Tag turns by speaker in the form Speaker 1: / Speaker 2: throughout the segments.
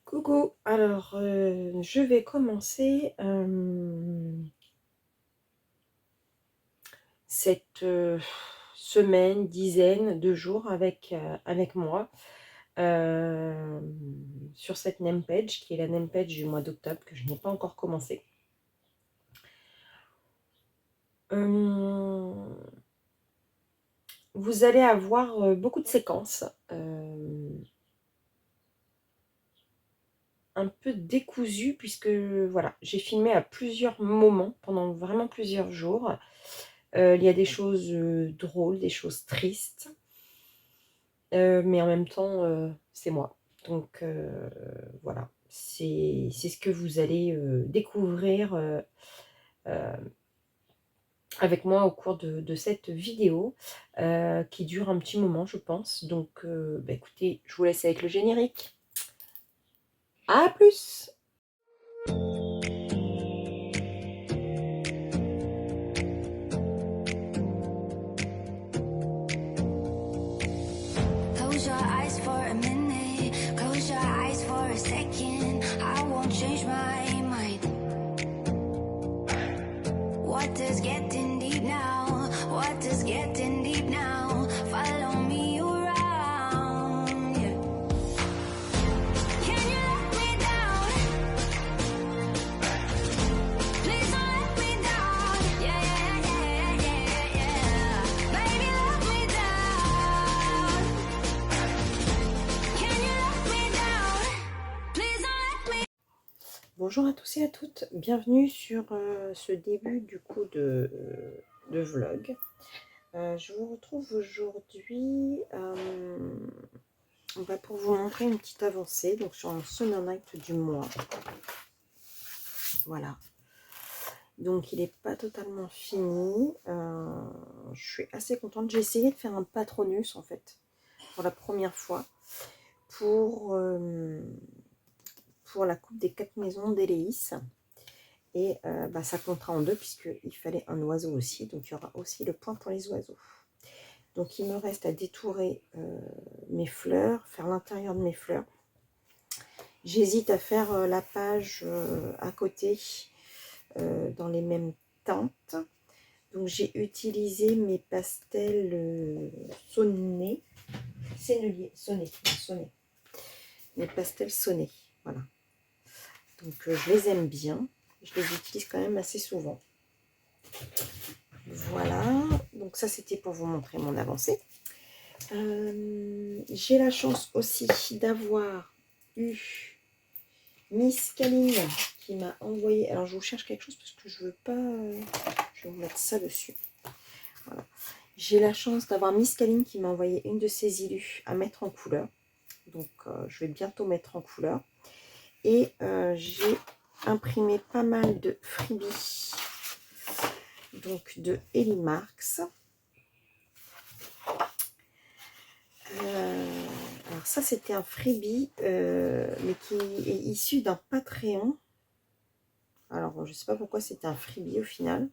Speaker 1: Coucou, alors je vais commencer cette semaine, dizaine de jours avec moi euh, sur cette name page qui est la name page du mois d'octobre que je n'ai pas encore commencé. Vous allez avoir beaucoup de séquences un peu décousues puisque voilà, j'ai filmé à plusieurs moments pendant vraiment plusieurs jours. Il y a des choses drôles, des choses tristes, mais en même temps, c'est moi. Donc voilà, c'est ce que vous allez découvrir euh, avec moi au cours de cette vidéo qui dure un petit moment, je pense. Donc écoutez, je vous laisse avec le générique. À plus!
Speaker 2: Close your eyes for a minute, close your eyes for a second. I won't change my mind. Water's getting deep now, water's getting deep now. Follow me around, yeah. Can you let me down? Please don't let me down. Yeah, yeah, yeah, yeah, yeah. Baby, let me down. Can you let me down? Please don't let me.
Speaker 1: Bonjour à tous et à toutes, bienvenue sur ce début du coup de vlog. Je vous retrouve aujourd'hui pour vous montrer une petite avancée donc sur mon Summer Night du mois. Voilà. Donc il n'est pas totalement fini. Je suis assez contente. J'ai essayé de faire un patronus en fait pour la première fois pour la coupe des 4 maisons d'Éléis. Et ça comptera en deux puisqu'il fallait un oiseau aussi. Donc il y aura aussi le point pour les oiseaux. Donc il me reste à détourer mes fleurs, faire l'intérieur de mes fleurs. J'hésite à faire la page à côté dans les mêmes teintes. Donc j'ai utilisé mes pastels sonnés. Sonnés. Mes pastels sonnés. Voilà. Donc je les aime bien. Je les utilise quand même assez souvent. Voilà, donc ça c'était pour vous montrer mon avancée. J'ai la chance aussi d'avoir eu Miss Kaline qui m'a envoyé, alors je vous cherche quelque chose parce que je veux pas, je vais vous mettre ça dessus. Voilà. J'ai la chance d'avoir Miss Kaline qui m'a envoyé une de ses illus à mettre en couleur. Donc je vais bientôt mettre en couleur. Et j'ai imprimé pas mal de freebies donc de Ellie Marks. Alors ça c'était un freebie mais qui est issu d'un Patreon. Alors je sais pas pourquoi c'était un freebie au final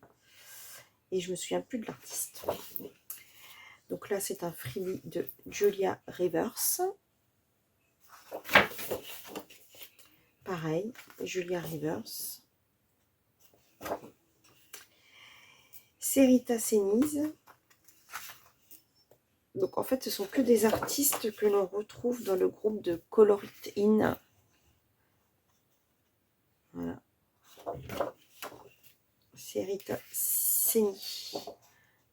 Speaker 1: et je me souviens plus de l'artiste. Donc là c'est un freebie de Julia Rivers. Pareil, Julia Rivers. Serita Cenize. Donc en fait ce sont que des artistes que l'on retrouve dans le groupe de Color It In. Voilà. Serita Cenize.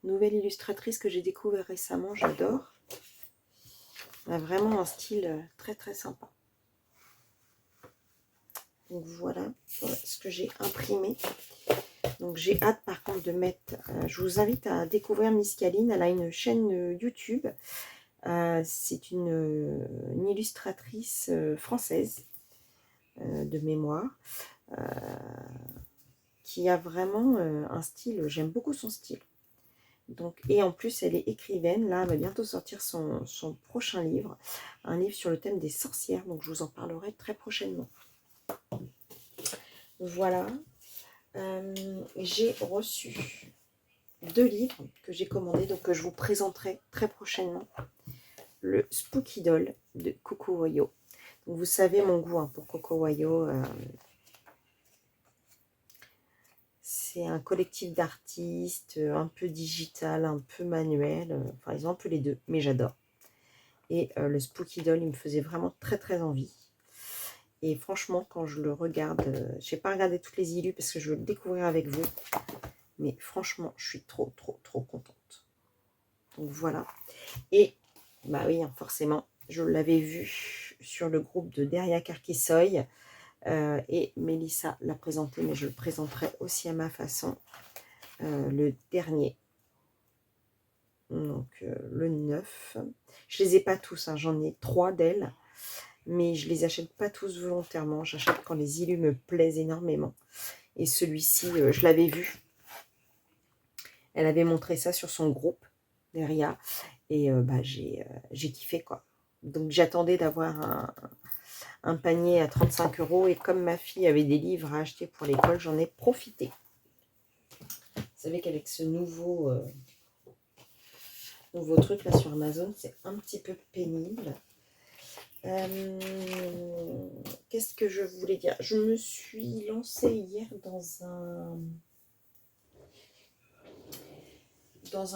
Speaker 1: Nouvelle illustratrice que j'ai découvert récemment, j'adore. Elle a vraiment un style très très sympa. Donc voilà ce que j'ai imprimé. Donc j'ai hâte par contre de mettre, je vous invite à découvrir Miss Kaline, elle a une chaîne YouTube. C'est une illustratrice française de mémoire qui a vraiment un style, j'aime beaucoup son style. Donc, et en plus elle est écrivaine, là elle va bientôt sortir son prochain livre, un livre sur le thème des sorcières, donc je vous en parlerai très prochainement. Voilà, j'ai reçu 2 livres que j'ai commandés, donc que je vous présenterai très prochainement. Le Spooky Doll de Coucou Oyo. Donc, vous savez mon goût hein, pour Coco Wayo. C'est un collectif d'artistes, un peu digital, un peu manuel. Enfin, ils ont un peu les deux, mais j'adore. Et le Spooky Doll, il me faisait vraiment très très envie. Et franchement, quand je le regarde, je n'ai pas regardé toutes les illus parce que je veux le découvrir avec vous. Mais franchement, je suis trop contente. Donc voilà. Et, bah oui, hein, forcément, je l'avais vu sur le groupe de Deria Carquissoy. Et Mélissa l'a présenté, mais je le présenterai aussi à ma façon. Le dernier. Donc le 9. Je les ai pas tous, hein, j'en ai 3 d'elles. Mais je les achète pas tous volontairement. J'achète quand les illus me plaisent énormément. Et celui-ci, je l'avais vu. Elle avait montré ça sur son groupe, Deria. Et bah, j'ai kiffé, quoi. Donc, j'attendais d'avoir un panier à 35 €. Et comme ma fille avait des livres à acheter pour l'école, j'en ai profité. Vous savez qu'avec ce nouveau truc là sur Amazon, c'est un petit peu pénible. Qu'est-ce que je voulais dire? Je me suis lancée hier dans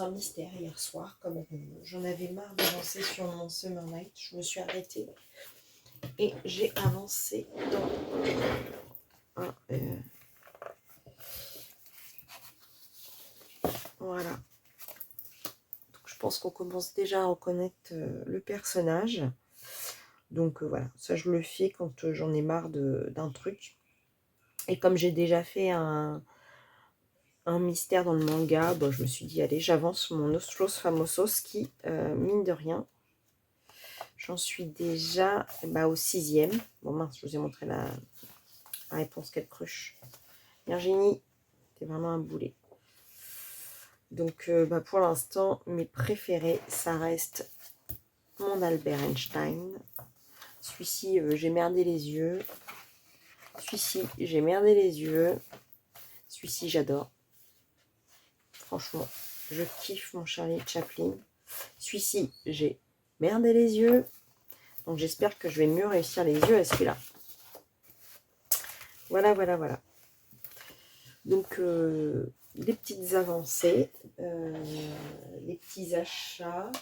Speaker 1: un mystère hier soir, comme j'en avais marre d'avancer sur mon Summer Night, je me suis arrêtée et j'ai avancé dans voilà. Donc, je pense qu'on commence déjà à reconnaître le personnage. Donc voilà, ça je le fais quand j'en ai marre d'un truc. Et comme j'ai déjà fait un mystère dans le manga, bon, je me suis dit, allez, j'avance mon Nostros Famosos qui, mine de rien, j'en suis déjà au 6e. Bon mince, je vous ai montré la réponse qu'elle cruche. Virginie, t'es vraiment un boulet. Donc pour l'instant, mes préférés, ça reste mon Albert Einstein. Celui-ci, j'ai merdé les yeux. Celui-ci, j'ai merdé les yeux. Celui-ci, j'adore. Franchement, je kiffe mon Charlie Chaplin. Celui-ci, j'ai merdé les yeux. Donc, j'espère que je vais mieux réussir les yeux à celui-là. Voilà. Donc, des petites avancées, les petits achats.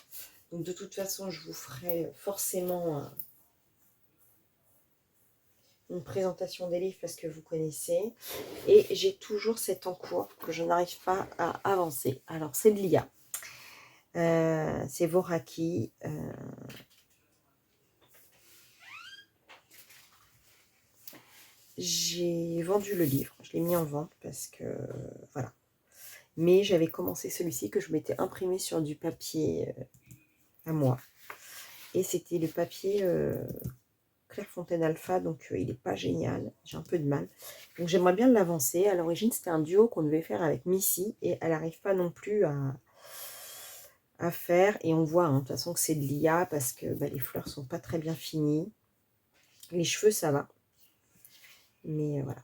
Speaker 1: Donc, de toute façon, je vous ferai forcément une présentation des livres parce que vous connaissez. Et j'ai toujours cet en cours que je n'arrive pas à avancer. Alors, c'est de l'IA. C'est Voraki. J'ai vendu le livre. Je l'ai mis en vente parce que, voilà. Mais j'avais commencé celui-ci que je m'étais imprimé sur du papier à moi. Et c'était le papier Clairefontaine Alpha, donc il n'est pas génial. J'ai un peu de mal. Donc j'aimerais bien l'avancer. À l'origine, c'était un duo qu'on devait faire avec Missy. Et elle n'arrive pas non plus à faire. Et on voit, hein, de toute façon, que c'est de l'IA parce que les fleurs sont pas très bien finies. Les cheveux, ça va. Mais voilà.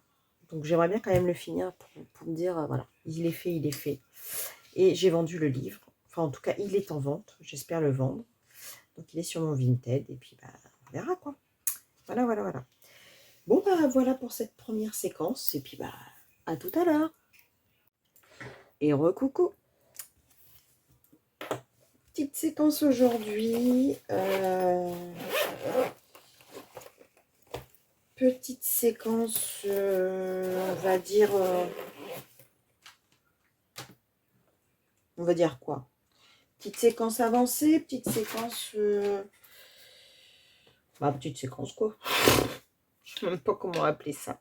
Speaker 1: Donc j'aimerais bien quand même le finir pour me dire, voilà, il est fait. Et j'ai vendu le livre. Enfin, en tout cas, il est en vente. J'espère le vendre. Donc il est sur mon Vinted. Et puis, on verra, quoi. Voilà. Bon, voilà pour cette première séquence. Et puis, à tout à l'heure. Et recoucou. Petite séquence aujourd'hui. Petite séquence, on va dire quoi? Petite séquence avancée, petite séquence... petite séquence quoi. Je ne sais même pas comment appeler ça.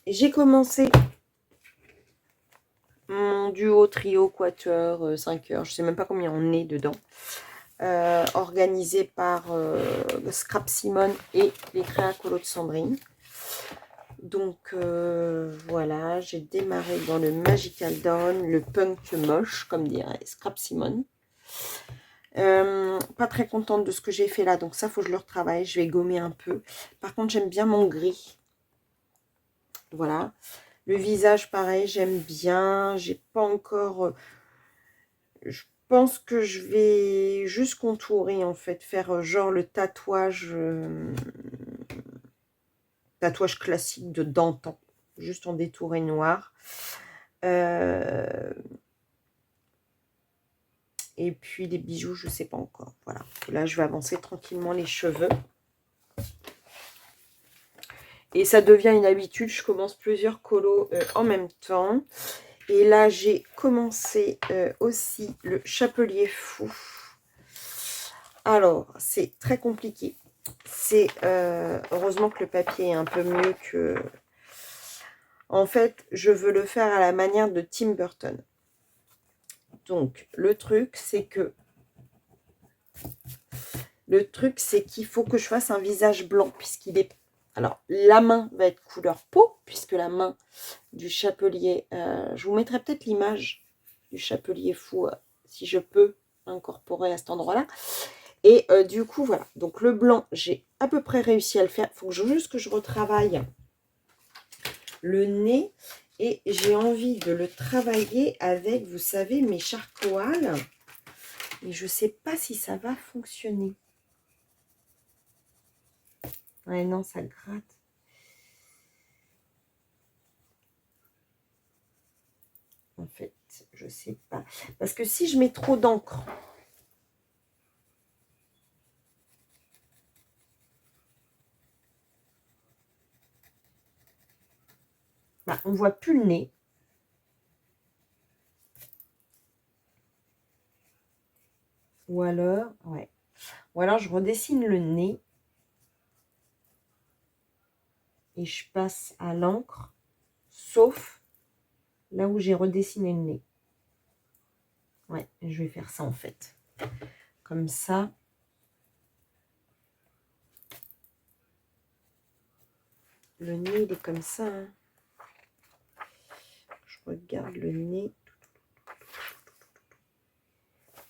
Speaker 1: J'ai commencé mon duo, trio, quatuor, 5 heures. Je ne sais même pas combien on est dedans. Organisé par Scrap Simone et les Créacolos de Sandrine. Donc voilà, j'ai démarré dans le Magical Dawn, le punk moche, comme dirait Scrap Simone. Pas très contente de ce que j'ai fait là, donc ça, faut que je le retravaille. Je vais gommer un peu. Par contre, j'aime bien mon gris. Voilà. Le visage, pareil, j'aime bien. J'ai pas encore... pense que je vais juste contourer, en fait, faire genre le tatouage, tatouage classique de d'antan, juste en détouré noir. Et puis les bijoux, je sais pas encore. Voilà. Là, je vais avancer tranquillement les cheveux. Et ça devient une habitude. Je commence plusieurs colos en même temps. Et là, j'ai commencé aussi le chapelier fou. Alors, c'est très compliqué. C'est heureusement que le papier est un peu mieux que... En fait, je veux le faire à la manière de Tim Burton. Donc, le truc, c'est qu'il faut que je fasse un visage blanc, puisqu'il est... Alors, la main va être couleur peau, puisque la main du chapelier... je vous mettrai peut-être l'image du chapelier fou, si je peux incorporer à cet endroit-là. Et du coup, voilà. Donc, le blanc, j'ai à peu près réussi à le faire. Il faut juste que je retravaille le nez. Et j'ai envie de le travailler avec, vous savez, mes charcoals. Mais je ne sais pas si ça va fonctionner. Ouais, non, ça gratte. En fait, je sais pas. Parce que si je mets trop d'encre, bah, on ne voit plus le nez. Ou alors, ouais. Ou alors, je redessine le nez. Et je passe à l'encre, sauf là où j'ai redessiné le nez. Ouais, je vais faire ça en fait. Comme ça. Le nez, il est comme ça. Hein. Je regarde le nez.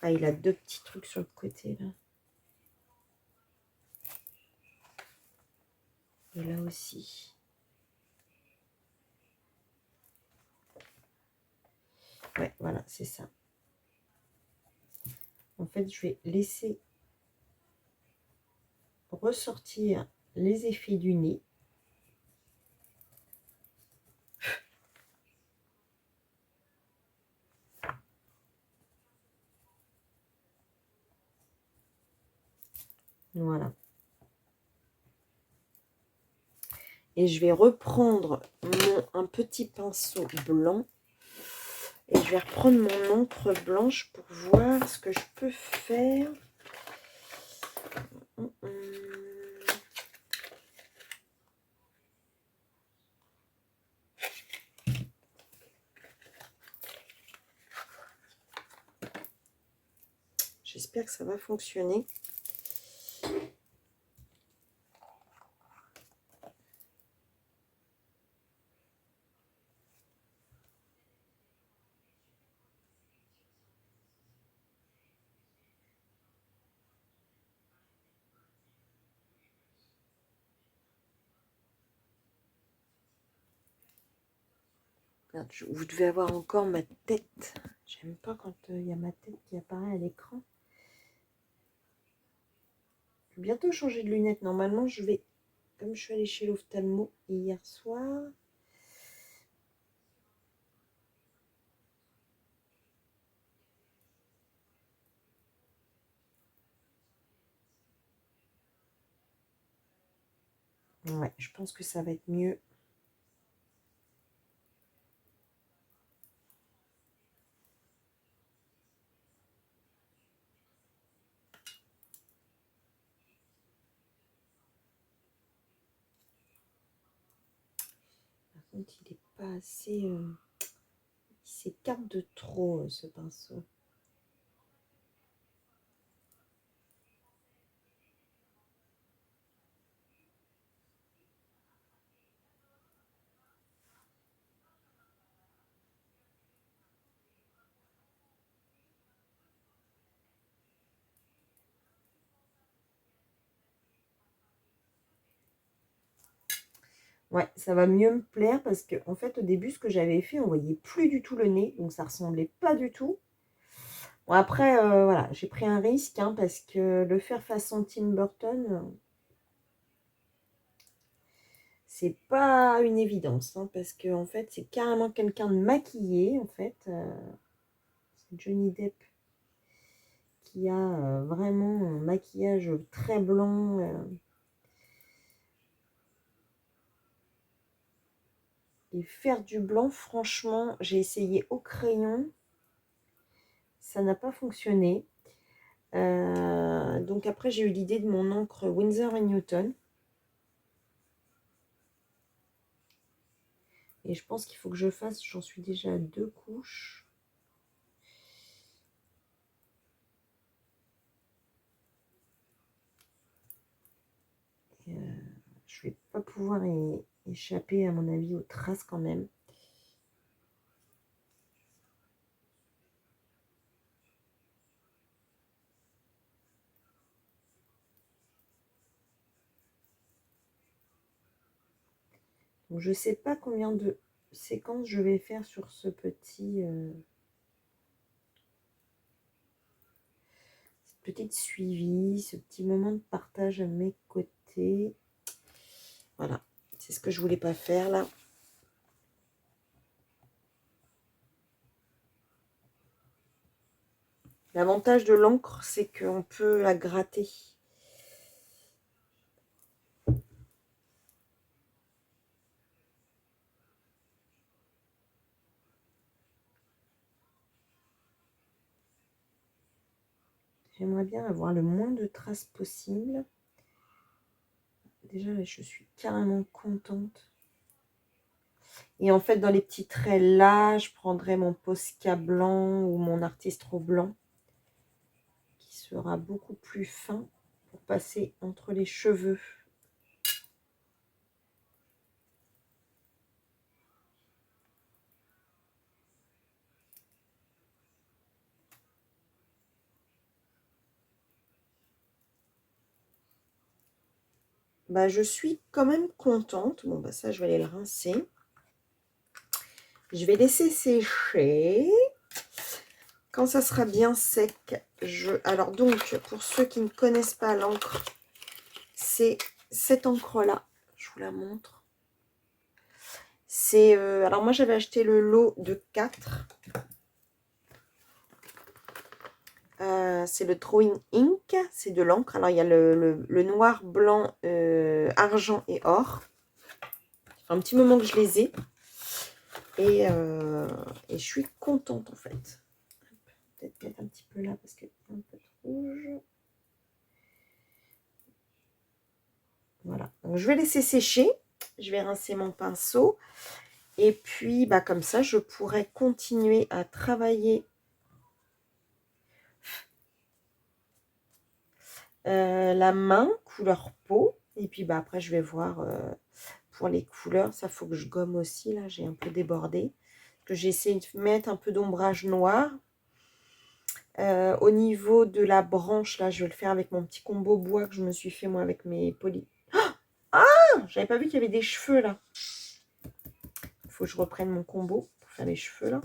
Speaker 1: Ah, il a deux petits trucs sur le côté, là. Et là aussi. Ouais, voilà, c'est ça. En fait, je vais laisser ressortir les effets du nez. Voilà. Et je vais reprendre un petit pinceau blanc. Et je vais reprendre mon encre blanche pour voir ce que je peux faire. J'espère que ça va fonctionner. Vous devez avoir encore ma tête. J'aime pas quand il y a ma tête qui apparaît à l'écran. Je vais bientôt changer de lunettes. Normalement, je vais, comme je suis allée chez l'ophtalmo hier soir. Ouais, je pense que ça va être mieux. Par contre, il n'est pas assez... il s'écarte de trop, ce pinceau. Ouais, ça va mieux me plaire parce que en fait, au début, ce que j'avais fait, on voyait plus du tout le nez. Donc, ça ressemblait pas du tout. Bon, après, voilà, j'ai pris un risque, hein, parce que le faire façon Tim Burton, c'est pas une évidence, hein, parce que en fait, c'est carrément quelqu'un de maquillé, en fait. C'est Johnny Depp qui a vraiment un maquillage très blanc. Et faire du blanc, franchement, j'ai essayé au crayon, ça n'a pas fonctionné. Donc après, j'ai eu l'idée de mon encre Winsor & Newton. Et je pense qu'il faut que je fasse, j'en suis déjà à 2 couches. Je vais pas pouvoir échapper, à mon avis, aux traces quand même. Donc, je sais pas combien de séquences je vais faire sur ce petit... cette petite suivi, ce petit moment de partage à mes côtés. Voilà, c'est ce que je voulais pas faire là. L'avantage de l'encre, c'est qu'on peut la gratter. J'aimerais bien avoir le moins de traces possible. Déjà, là, je suis carrément contente. Et en fait, dans les petits traits là, je prendrai mon Posca blanc ou mon Artistro blanc, qui sera beaucoup plus fin pour passer entre les cheveux. Bah, je suis quand même contente. Bon, bah ça, je vais aller le rincer. Je vais laisser sécher. Quand ça sera bien sec, alors donc, pour ceux qui ne connaissent pas l'encre, c'est cette encre-là. Je vous la montre. C'est alors moi, j'avais acheté le lot de 4. C'est le Drawing Ink, c'est de l'encre. Alors, il y a le noir, blanc, argent et or. Ça fait un petit moment que je les ai. Et je suis contente, en fait. Peut-être mettre un petit peu là, parce qu'il y a un peu de rouge. Voilà. Donc, je vais laisser sécher. Je vais rincer mon pinceau. Et puis, bah, comme ça, je pourrais continuer à travailler la main, couleur peau. Et puis, bah, après, je vais voir pour les couleurs. Ça, faut que je gomme aussi. Là, j'ai un peu débordé. Que j'ai essayé de mettre un peu d'ombrage noir. Au niveau de la branche, là, je vais le faire avec mon petit combo bois que je me suis fait, moi, avec mes polis. Ah, j'avais pas vu qu'il y avait des cheveux, là. Il faut que je reprenne mon combo pour faire les cheveux, là.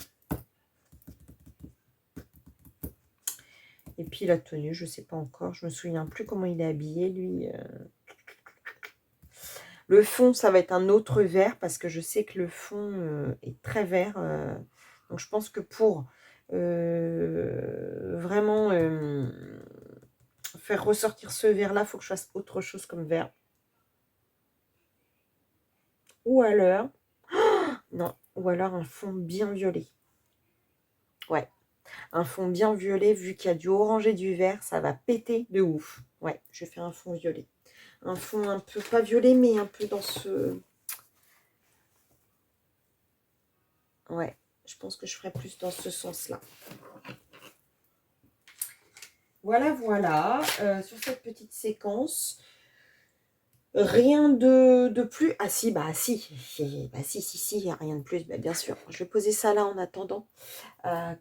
Speaker 1: Et puis la tenue, je sais pas encore. Je me souviens plus comment il est habillé, lui. Le fond, ça va être un autre vert parce que je sais que le fond est très vert. Donc, je pense que pour vraiment faire ressortir ce vert-là, il faut que je fasse autre chose comme vert. Ou alors, non, ou alors un fond bien violet. Ouais, un fond bien violet, vu qu'il y a du orange et du vert, ça va péter de ouf. Ouais, je vais faire un fond violet. Un fond un peu, pas violet, mais un peu dans ce... Ouais, je pense que je ferai plus dans ce sens-là. Voilà, voilà, sur cette petite séquence. Rien de plus. Ah si, bah si, il n'y a rien de plus, bah, bien sûr. Je vais poser ça là en attendant.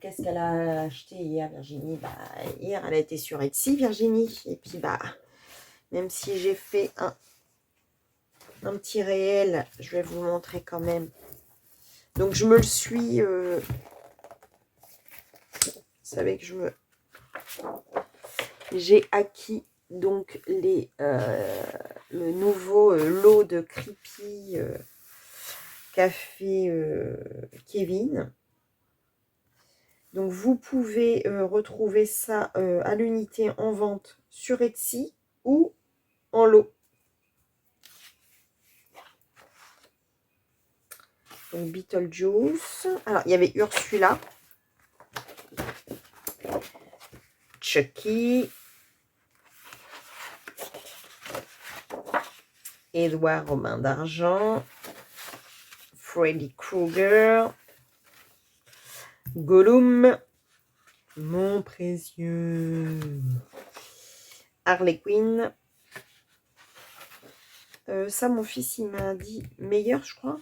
Speaker 1: Qu'est-ce qu'elle a acheté hier, Virginie? Bah, hier, elle a été sur Etsy, Virginie. Et puis, bah, même si j'ai fait un petit réel, je vais vous montrer quand même. Donc, je me le suis... vous savez que je me J'ai acquis donc le nouveau lot de Creepy Café Kevin. Donc vous pouvez retrouver ça à l'unité en vente sur Etsy ou en lot. Donc Beetlejuice. Alors il y avait Ursula, Chucky, Édouard Romain d'Argent, Freddy Krueger, Gollum, mon précieux, Harley Quinn. Ça, mon fils, il m'a dit meilleur, je crois.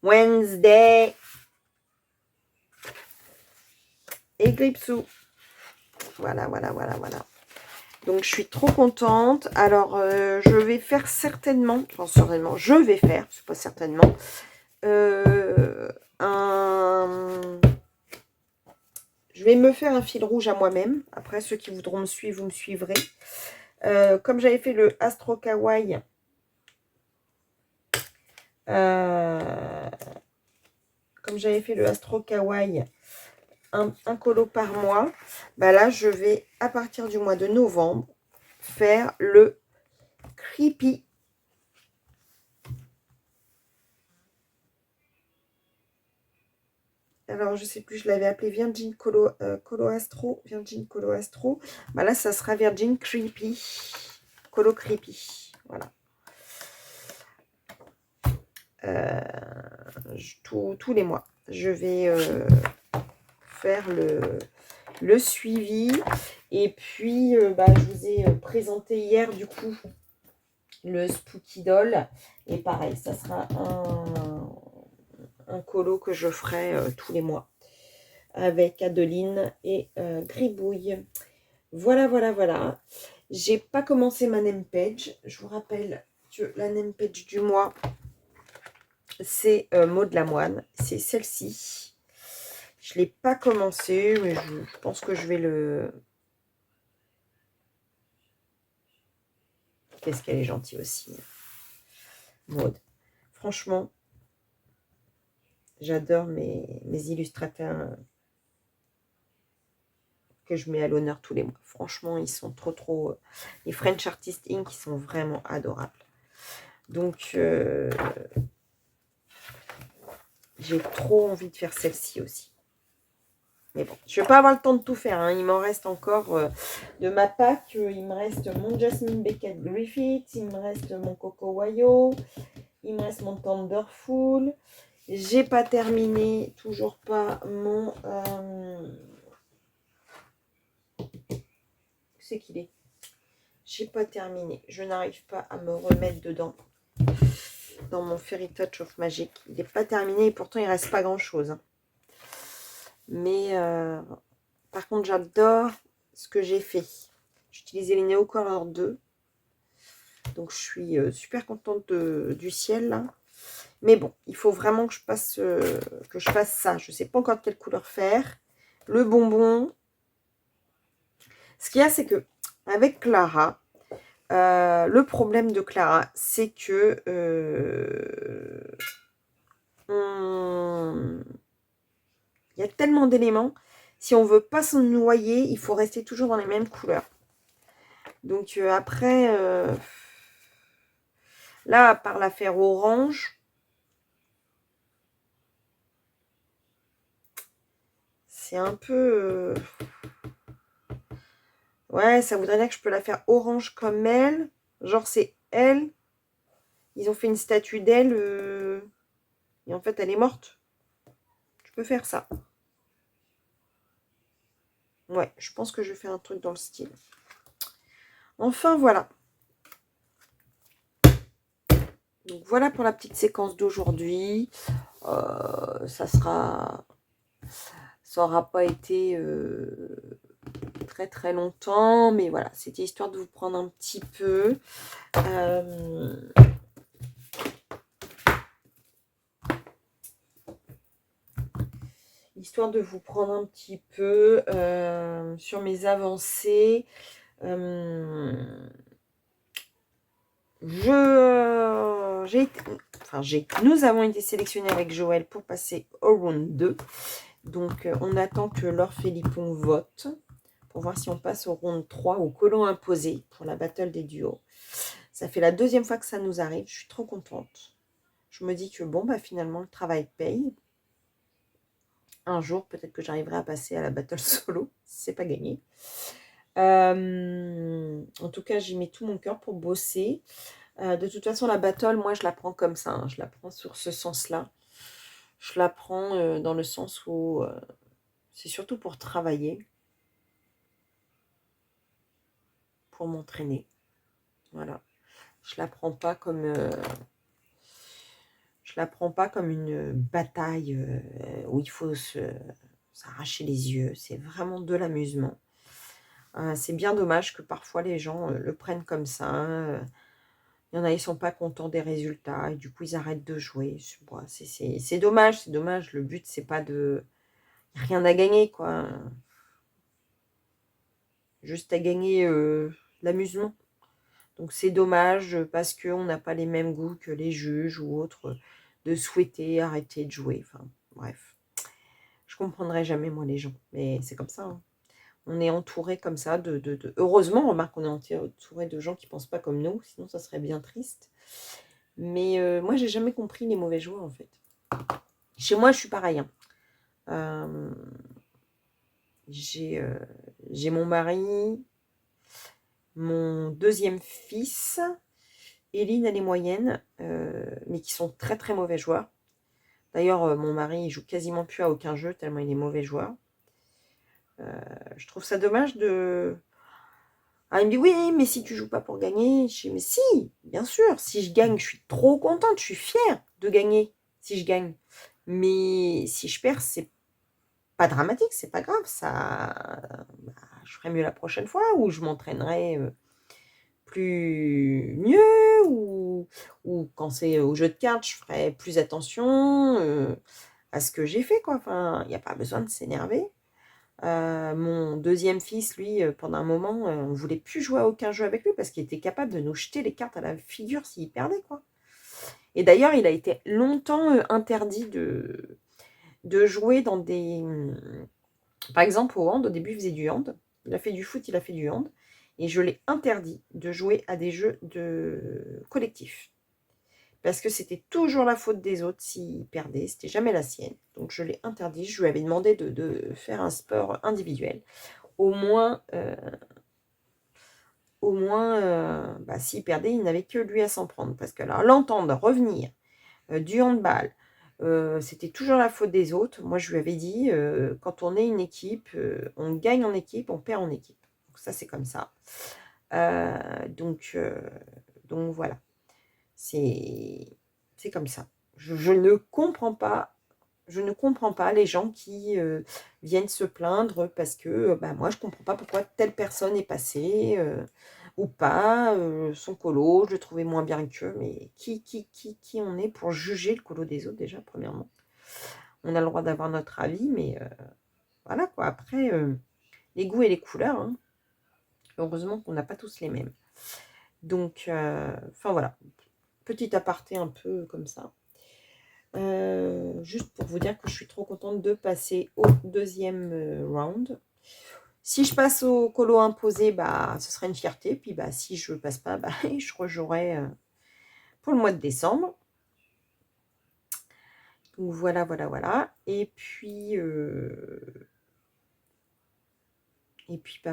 Speaker 1: Wednesday. Et Gripsou. Voilà. Donc, je suis trop contente. Alors, je vais faire certainement, c'est pas certainement, je vais me faire un fil rouge à moi-même. Après, ceux qui voudront me suivre, vous me suivrez. Comme j'avais fait le Astro Kawaii, un colo par mois, bah là, je vais, à partir du mois de novembre, faire le Creepy. Alors, je sais plus, je l'avais appelé Virgin Colo Astro. Virgin Colo Astro. Bah là, ça sera Virgin Creepy. Colo Creepy. Voilà. Tous les mois, je vais faire le suivi. Et puis, je vous ai présenté hier, du coup, le Spooky Doll. Et pareil, ça sera un colo que je ferai tous les mois avec Adeline et Gribouille. Voilà. J'ai pas commencé ma name page. Je vous rappelle que la name page du mois, c'est Maud Lamoine. C'est celle-ci. Je ne l'ai pas commencé, mais je pense que je vais le... Qu'est-ce qu'elle est gentille aussi, Maud. Franchement, j'adore mes illustrateurs que je mets à l'honneur tous les mois. Franchement, ils sont trop... Les French Artist Inc, ils sont vraiment adorables. Donc, j'ai trop envie de faire celle-ci aussi. Mais bon, je ne vais pas avoir le temps de tout faire. Hein. Il m'en reste encore de ma pack. Il me reste mon Jasmine Beckett Griffith. Il me reste mon Coco Wayo. Il me reste mon Thunderful. J'ai pas terminé. Toujours pas mon... C'est qu'il est. J'ai pas terminé. Je n'arrive pas à me remettre dedans. Dans mon Fairy Touch of Magic. Il n'est pas terminé. Et pourtant, il reste pas grand-chose. Hein. Mais par contre, j'adore ce que j'ai fait. J'ai utilisé les Neo Color 2. Donc, je suis super contente du ciel. Là. Mais bon, il faut vraiment que je fasse ça. Je ne sais pas encore quelle couleur faire. Le bonbon. Ce qu'il y a, c'est que avec Clara, le problème de Clara, c'est que il y a tellement d'éléments. Si on ne veut pas se noyer, il faut rester toujours dans les mêmes couleurs. Donc après, là, à part la faire orange, c'est un peu... ouais, ça voudrait dire que je peux la faire orange comme elle. Genre, c'est elle. Ils ont fait une statue d'elle. Et en fait, elle est morte. Je peux faire ça. Ouais, je pense que je vais faire un truc dans le style. Enfin, voilà. Donc, voilà pour la petite séquence d'aujourd'hui. Ça aura pas été très longtemps. Mais voilà, c'était histoire de vous prendre un petit peu. histoire de vous prendre un petit peu sur mes avancées. Nous avons été sélectionnés avec Joël pour passer au round 2. Donc, on attend que Laure Philippon vote pour voir si on passe au round 3, au colon imposé pour la battle des duos. Ça fait la 2e fois que ça nous arrive. Je suis trop contente. Je me dis que bon, bah finalement, le travail paye. Un jour, peut-être que j'arriverai à passer à la battle solo. C'est pas gagné. En tout cas, j'y mets tout mon cœur pour bosser. De toute façon, la battle, moi, je la prends comme ça. Hein. Je la prends sur ce sens-là. Je la prends dans le sens où c'est surtout pour travailler, pour m'entraîner. Voilà. Je la prends pas comme une bataille où il faut s'arracher les yeux. C'est vraiment de l'amusement. C'est bien dommage que parfois les gens le prennent comme ça. Il y en a, ils sont pas contents des résultats et du coup ils arrêtent de jouer. C'est dommage, c'est dommage. Le but c'est pas de rien à gagner quoi. Juste à gagner l'amusement. Donc c'est dommage parce qu'on n'a pas les mêmes goûts que les juges ou autres de souhaiter arrêter de jouer. Enfin bref, je comprendrai jamais moi les gens, mais c'est comme ça. Hein. On est entouré comme ça Heureusement, remarque, on est entouré de gens qui ne pensent pas comme nous, sinon ça serait bien triste. Mais moi, j'ai jamais compris les mauvais joueurs, en fait. Chez moi, je suis pareil. Hein. J'ai mon mari, mon 2e fils, Eline, elle est moyenne, mais qui sont très, très mauvais joueurs. D'ailleurs, mon mari, il joue quasiment plus à aucun jeu, tellement il est mauvais joueur. Je trouve ça dommage de... Ah, il me dit, oui, mais si tu joues pas pour gagner. Je dis, mais si, bien sûr, si je gagne, je suis trop contente, je suis fière de gagner si je gagne. Mais si je perds, c'est pas dramatique, c'est pas grave. Je ferai mieux la prochaine fois, ou je m'entraînerai mieux, ou quand c'est au jeu de cartes, je ferai plus attention à ce que j'ai fait, quoi. Enfin, il n'y a pas besoin de s'énerver. Mon 2e fils, lui, pendant un moment, on ne voulait plus jouer à aucun jeu avec lui parce qu'il était capable de nous jeter les cartes à la figure s'il perdait, quoi. Et d'ailleurs, il a été longtemps interdit de jouer dans des... Par exemple, au hand, au début, il faisait du hand. Il a fait du foot, il a fait du hand. Et je l'ai interdit de jouer à des jeux de collectif. Parce que c'était toujours la faute des autres s'il perdait, c'était jamais la sienne. Donc je l'ai interdit, je lui avais demandé de faire un sport individuel. Au moins s'il perdait, il n'avait que lui à s'en prendre. Parce que là, l'entendre revenir du handball, c'était toujours la faute des autres. Moi, je lui avais dit, quand on est une équipe, on gagne en équipe, on perd en équipe. Donc ça, c'est comme ça. Donc voilà. C'est comme ça. Je ne comprends pas. Je ne comprends pas les gens qui viennent se plaindre parce que moi, je ne comprends pas pourquoi telle personne est passée ou pas. Son colo, je le trouvais moins bien qu'eux. Mais qui on est pour juger le colo des autres déjà, premièrement. On a le droit d'avoir notre avis, mais voilà quoi. Après, les goûts et les couleurs, hein. Heureusement qu'on n'a pas tous les mêmes. Donc, enfin voilà. Petit aparté un peu comme ça. Juste pour vous dire que je suis trop contente de passer au 2e round. Si je passe au colo imposé, ce sera une fierté. Puis si je passe pas, je rejouerai pour le mois de décembre. Donc voilà. Et puis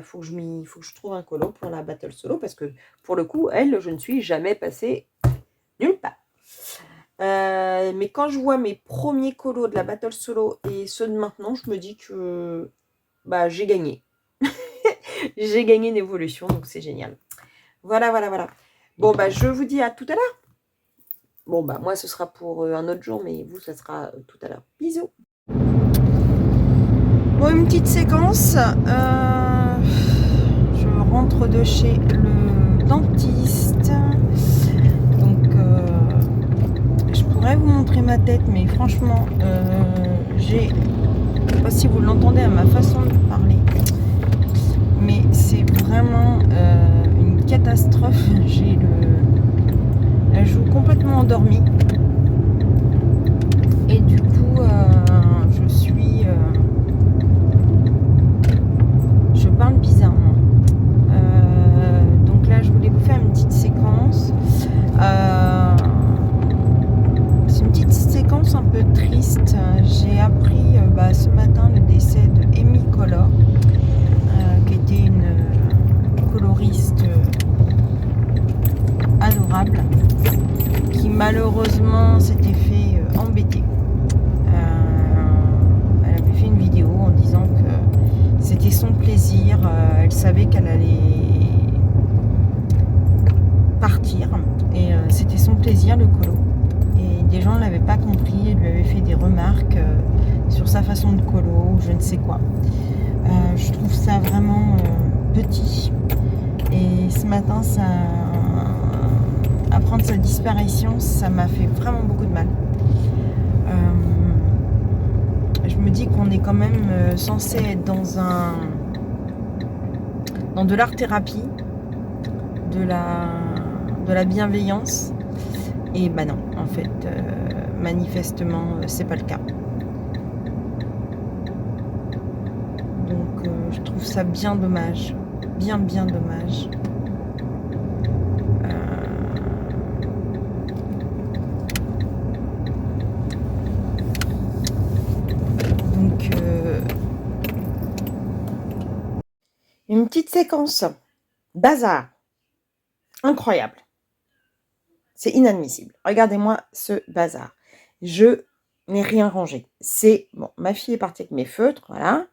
Speaker 1: faut que je trouve un colo pour la battle solo. Parce que pour le coup, je ne suis jamais passée nulle part. Mais quand je vois mes premiers colos de la battle solo et ceux de maintenant, je me dis que j'ai gagné. J'ai gagné une évolution, donc c'est génial. Voilà. Bon, je vous dis à tout à l'heure. Bon, moi, ce sera pour un autre jour, mais vous, ça sera tout à l'heure. Bisous. Bon, une petite séquence. Je rentre de chez le dentiste. Je pourrais vous montrer ma tête, mais franchement, j'ai Je sais pas si vous l'entendez à ma façon de parler, mais c'est vraiment une catastrophe. J'ai la joue complètement endormie et du coup je parle bizarrement. Donc là je voulais vous faire une petite séquence. C'est une petite séquence un peu triste. J'ai appris ce matin le décès de Amy Color, qui était une coloriste adorable, qui malheureusement s'était fait embêter. Elle avait fait une vidéo en disant que c'était son plaisir. Elle savait qu'elle allait partir et c'était son plaisir, le colo. Et des gens ne l'avaient pas compris et lui avaient fait des remarques sur sa façon de colo ou je ne sais quoi. Je trouve ça vraiment petit. Et ce matin, apprendre sa disparition, ça m'a fait vraiment beaucoup de mal. Je me dis qu'on est quand même censé être dans de l'art-thérapie, de la bienveillance. Et bah non, en fait, manifestement, c'est pas le cas. Donc, je trouve ça bien dommage, bien dommage. Donc, une petite séquence bazar, incroyable. C'est inadmissible. Regardez-moi ce bazar. Je n'ai rien rangé. Bon, ma fille est partie avec mes feutres, voilà.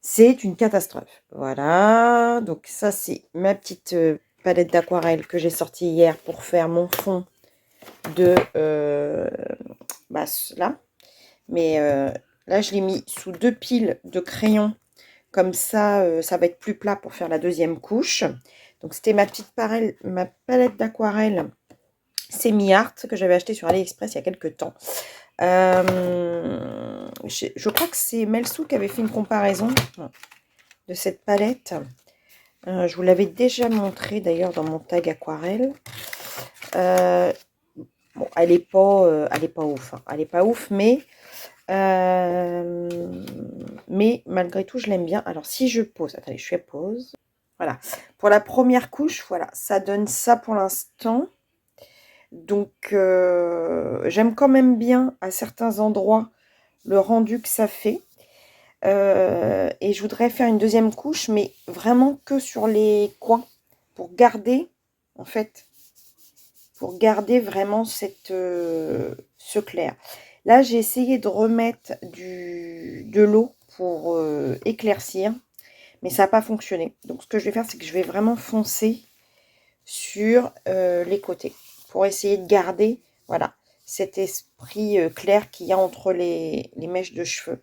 Speaker 1: C'est une catastrophe. Voilà. Donc ça, c'est ma petite palette d'aquarelle que j'ai sortie hier pour faire mon fond de là. Mais là, je l'ai mis sous 2 piles de crayons. Comme ça, ça va être plus plat pour faire la deuxième couche. Donc c'était ma palette d'aquarelle semi-art que j'avais acheté sur AliExpress il y a quelques temps. Je crois que c'est Melsou qui avait fait une comparaison de cette palette. Je vous l'avais déjà montré d'ailleurs dans mon tag aquarelle. Bon, elle est pas ouf. Hein. Elle est pas ouf, mais malgré tout, je l'aime bien. Alors, si je pose, attendez, je fais pause. Voilà. Pour la première couche, voilà, ça donne ça pour l'instant. Donc, j'aime quand même bien à certains endroits le rendu que ça fait. Et je voudrais faire une deuxième couche, mais vraiment que sur les coins, pour garder, en fait, vraiment ce clair. Là, j'ai essayé de remettre de l'eau pour éclaircir, mais ça n'a pas fonctionné. Donc, ce que je vais faire, c'est que je vais vraiment foncer sur les côtés pour essayer de garder, voilà, cet esprit clair qu'il y a entre les mèches de cheveux.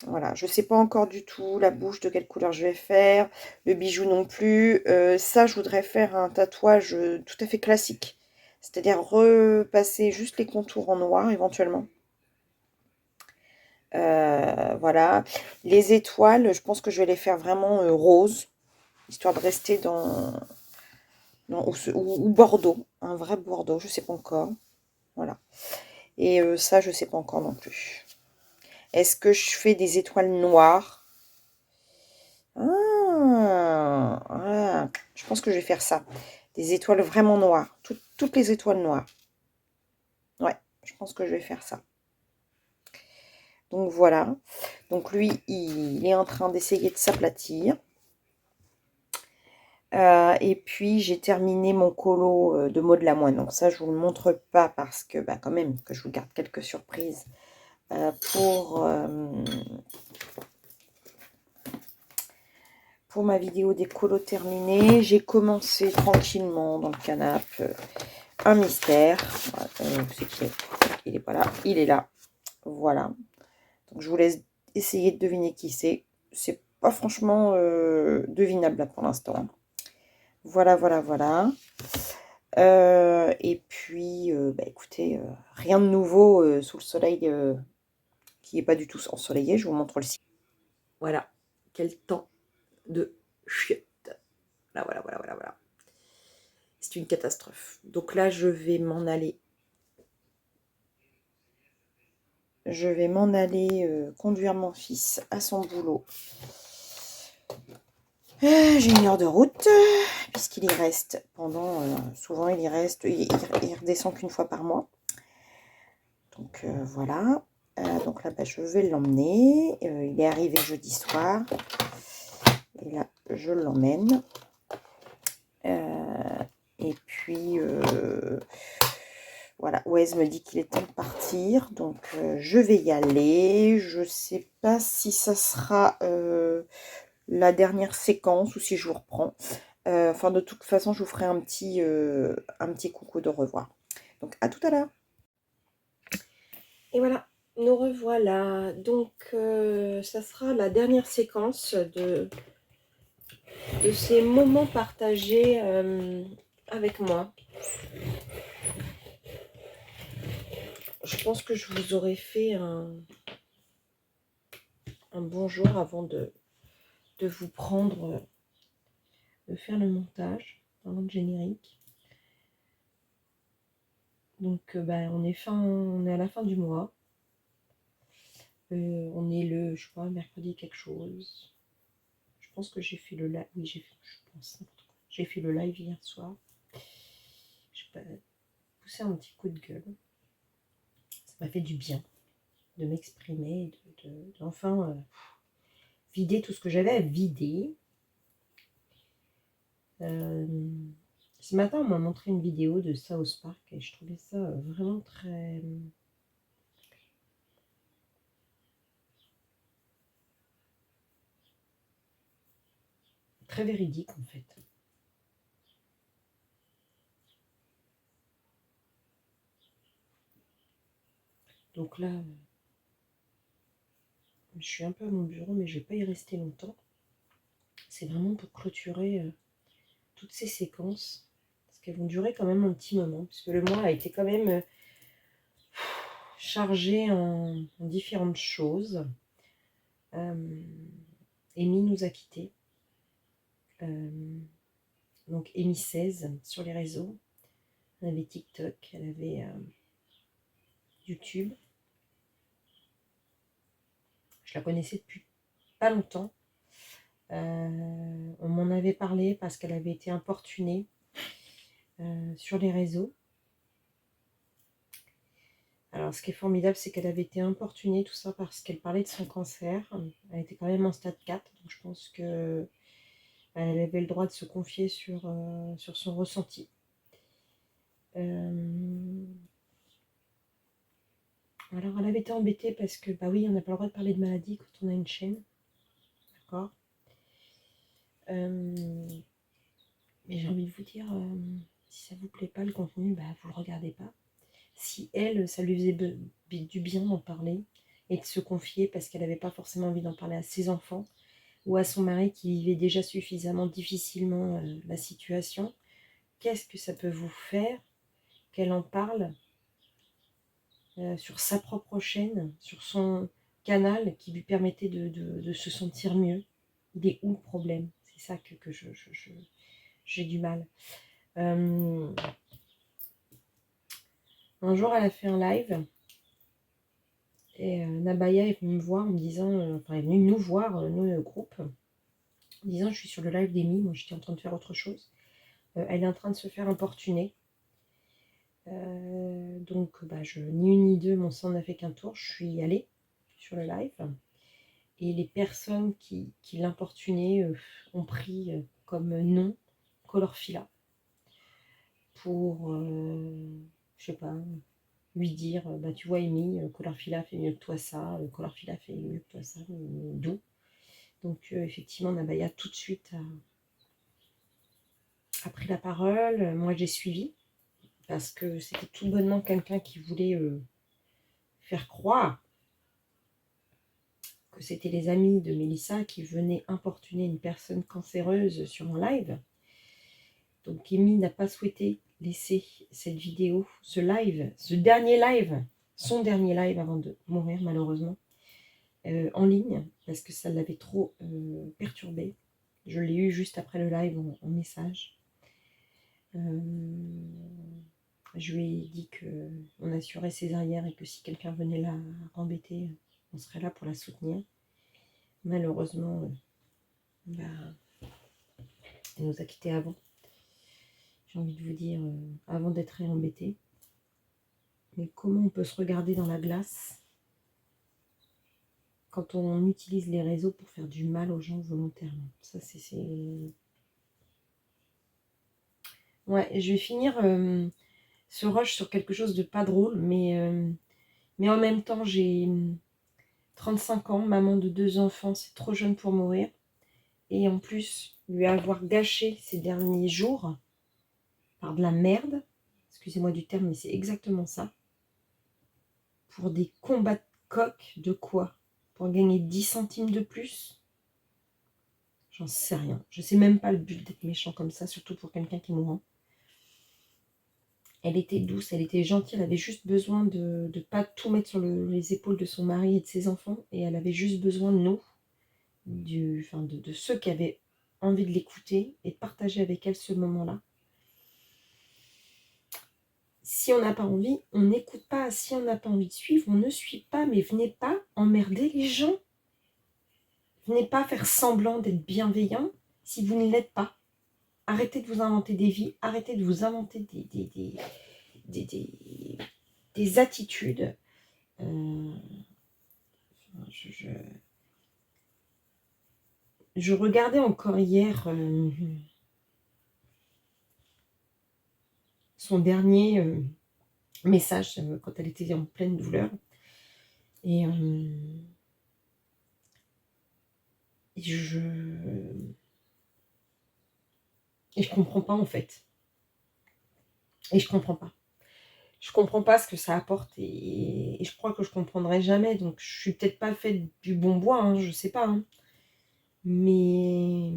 Speaker 1: Voilà, je ne sais pas encore du tout la bouche de quelle couleur je vais faire, le bijou non plus. Ça, je voudrais faire un tatouage tout à fait classique. C'est-à-dire repasser juste les contours en noir éventuellement. Voilà. Les étoiles, je pense que je vais les faire vraiment rose, histoire de rester ou bordeaux, un vrai bordeaux, je ne sais pas encore. Voilà. Et ça, je ne sais pas encore non plus. Est-ce que je fais des étoiles noires? Voilà. Je pense que je vais faire ça. Des étoiles vraiment noires. Toutes les étoiles noires. Ouais, je pense que je vais faire ça. Donc voilà. Donc lui, il est en train d'essayer de s'aplatir. Et puis j'ai terminé mon colo de Maud Lamoine. Donc ça, je vous le montre pas parce que quand même que je vous garde quelques surprises pour ma vidéo des colos terminés. J'ai commencé tranquillement dans le canapé un mystère. C'est qui est. Il est pas là. Il est là. Voilà. Donc je vous laisse essayer de deviner qui c'est. C'est pas franchement devinable là pour l'instant. Voilà. Et puis, écoutez, rien de nouveau sous le soleil qui n'est pas du tout ensoleillé. Je vous montre le ciel. Voilà, quel temps de chiotte. Là, voilà, voilà, voilà, voilà. C'est une catastrophe. Donc là, je vais m'en aller. Je vais m'en aller conduire mon fils à son boulot. J'ai 1 heure de route, puisqu'il y reste pendant... souvent, il y reste... Il redescend qu'une fois par mois. Donc, voilà. Donc là, bah, je vais l'emmener. Il est arrivé jeudi soir. Et là, je l'emmène. Et puis, voilà, Wes me dit qu'il est temps de partir. Donc, je vais y aller. Je ne sais pas si ça sera la dernière séquence ou si je vous reprends. Enfin, de toute façon, je vous ferai un petit coucou de revoir. Donc, à tout à l'heure. Et voilà, nous revoilà. Donc, ça sera la dernière séquence de ces moments partagés avec moi. Je pense que je vous aurais fait un bonjour avant de vous prendre, de faire le montage avant le générique. Donc, on est à la fin du mois. On est le, je sais pas, mercredi quelque chose. Je pense que j'ai fait le live. Oui, j'ai fait le live hier soir. J'ai poussé un petit coup de gueule. Ça m'a fait du bien de m'exprimer, d'enfin vider tout ce que j'avais à vider. Ce matin, on m'a montré une vidéo de South Park et je trouvais ça vraiment très véridique en fait. Donc là, je suis un peu à mon bureau, mais je ne vais pas y rester longtemps. C'est vraiment pour clôturer toutes ces séquences, parce qu'elles vont durer quand même un petit moment, puisque le mois a été quand même chargé en différentes choses. Amy nous a quittés. Donc Amy 16 sur les réseaux. Elle avait TikTok, elle avait YouTube. Je la connaissais depuis pas longtemps. On m'en avait parlé parce qu'elle avait été importunée sur les réseaux. Alors, ce qui est formidable, c'est qu'elle avait été importunée, tout ça, parce qu'elle parlait de son cancer. Elle était quand même en stade 4, donc je pense qu'elle avait le droit de se confier sur son ressenti. Alors, elle avait été embêtée parce que, bah oui, on n'a pas le droit de parler de maladie quand on a une chaîne. D'accord. Mais j'ai envie de vous dire, si ça vous plaît pas le contenu, bah vous le regardez pas. Si elle, ça lui faisait du bien d'en parler et de se confier parce qu'elle n'avait pas forcément envie d'en parler à ses enfants ou à son mari qui vivait déjà suffisamment difficilement la situation, qu'est-ce que ça peut vous faire qu'elle en parle sur sa propre chaîne, sur son canal qui lui permettait de se sentir mieux? Il est où le problème? C'est ça que j'ai du mal. Un jour, elle a fait un live et Nabaya est venue me voir en me disant, enfin, elle est venue nous voir, nous, le groupe, en disant, je suis sur le live d'Amy, moi j'étais en train de faire autre chose. Elle est en train de se faire importuner. Donc, ni une ni deux, mon sang n'a fait qu'un tour, je suis allée sur le live. Et les personnes qui l'importunaient ont pris comme nom Colorfila pour, je sais pas, lui dire, tu vois Amy, Colorfila fait mieux que toi ça, Colorfila fait mieux que toi ça, d'où. Donc effectivement, Nabaya tout de suite a pris la parole. Moi j'ai suivi, parce que c'était tout bonnement quelqu'un qui voulait faire croire que c'était les amis de Mélissa qui venaient importuner une personne cancéreuse sur un live. Donc Amy n'a pas souhaité laisser cette vidéo, ce live, ce dernier live, son dernier live avant de mourir malheureusement, en ligne, parce que ça l'avait trop perturbée. Je l'ai eu juste après le live en message. Je lui ai dit qu'on assurait ses arrières et que si quelqu'un venait la embêter, on serait là pour la soutenir. Malheureusement, bah, elle nous a quittés avant. J'ai envie de vous dire, avant d'être réembêtée. Mais comment on peut se regarder dans la glace quand on utilise les réseaux pour faire du mal aux gens volontairement? Ça, c'est... Ouais, je vais finir ce rush sur quelque chose de pas drôle, mais en même temps, j'ai 35 ans, maman de 2 enfants, c'est trop jeune pour mourir. Et en plus, lui avoir gâché ces derniers jours par de la merde, excusez-moi du terme, mais c'est exactement ça, pour des combats de coq, de quoi? Pour gagner 10 centimes de plus? J'en sais rien. Je sais même pas le but d'être méchant comme ça, surtout pour quelqu'un qui est mourant. Elle était douce, elle était gentille, elle avait juste besoin de ne pas tout mettre sur les épaules de son mari et de ses enfants, et elle avait juste besoin de nous, de ceux qui avaient envie de l'écouter et de partager avec elle ce moment-là. Si on n'a pas envie, on n'écoute pas. Si on n'a pas envie de suivre, on ne suit pas. Mais venez pas emmerder les gens. Venez pas faire semblant d'être bienveillant si vous ne l'êtes pas. Arrêtez de vous inventer des vies. Arrêtez de vous inventer des attitudes. Je regardais encore hier son dernier message quand elle était en pleine douleur. Et je comprends pas en fait. Et je comprends pas. Je comprends pas ce que ça apporte et je crois que je comprendrai jamais. Donc je suis peut-être pas faite du bon bois, hein, je sais pas. Hein. Mais